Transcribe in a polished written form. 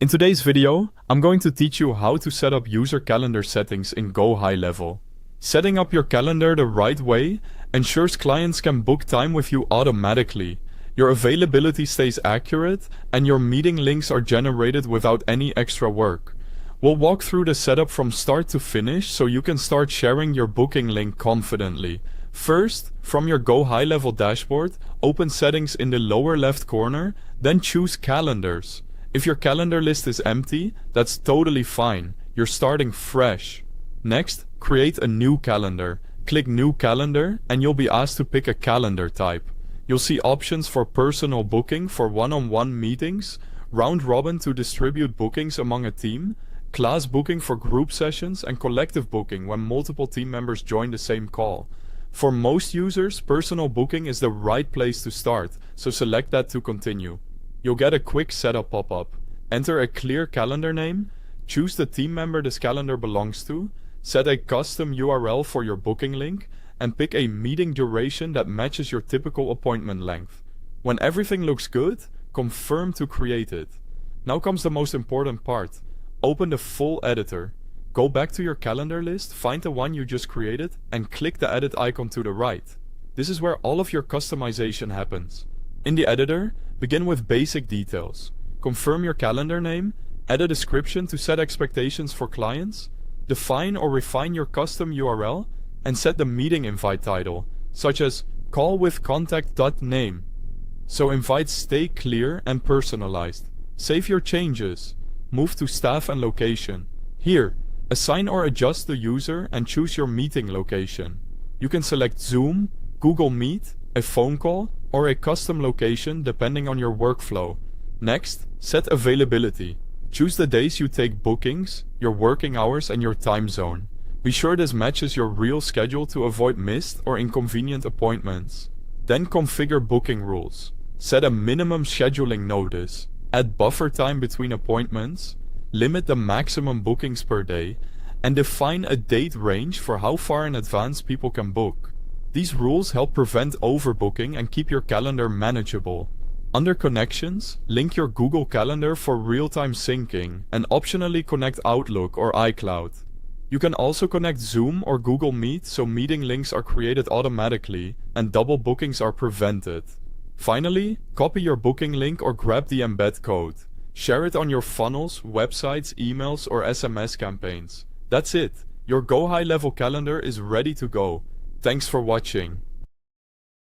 In today's video, I'm going to teach you how to set up user calendar settings in GoHighLevel. Setting up your calendar the right way ensures clients can book time with you automatically. Your availability stays accurate and your meeting links are generated without any extra work. We'll walk through the setup from start to finish so you can start sharing your booking link confidently. First, from your GoHighLevel dashboard, open Settings in the lower left corner, then choose Calendars. If your calendar list is empty, that's totally fine. You're starting fresh. Next, create a new calendar. Click New Calendar and you'll be asked to pick a calendar type. You'll see options for personal booking for one-on-one meetings, round robin to distribute bookings among a team, class booking for group sessions, and collective booking when multiple team members join the same call. For most users, personal booking is the right place to start, so select that to continue. You'll get a quick setup pop-up. Enter a clear calendar name, choose the team member this calendar belongs to, set a custom URL for your booking link, and pick a meeting duration that matches your typical appointment length. When everything looks good, confirm to create it. Now comes the most important part. Open the full editor. Go back to your calendar list, find the one you just created, and click the edit icon to the right. This is where all of your customization happens. In the editor, begin with basic details. Confirm your calendar name, add a description to set expectations for clients, define or refine your custom URL, and set the meeting invite title, such as call with contact.name. So invites stay clear and personalized. Save your changes. Move to staff and location. Here, assign or adjust the user and choose your meeting location. You can select Zoom, Google Meet, a phone call, or a custom location depending on your workflow. Next, set availability. Choose the days you take bookings, your working hours, and your time zone. Be sure this matches your real schedule to avoid missed or inconvenient appointments. Then configure booking rules. Set a minimum scheduling notice. Add buffer time between appointments. Limit the maximum bookings per day. And define a date range for how far in advance people can book. These rules help prevent overbooking and keep your calendar manageable. Under Connections, link your Google Calendar for real-time syncing and optionally connect Outlook or iCloud. You can also connect Zoom or Google Meet so meeting links are created automatically and double bookings are prevented. Finally, copy your booking link or grab the embed code. Share it on your funnels, websites, emails, or SMS campaigns. That's it. Your GoHighLevel calendar is ready to go. Thanks for watching.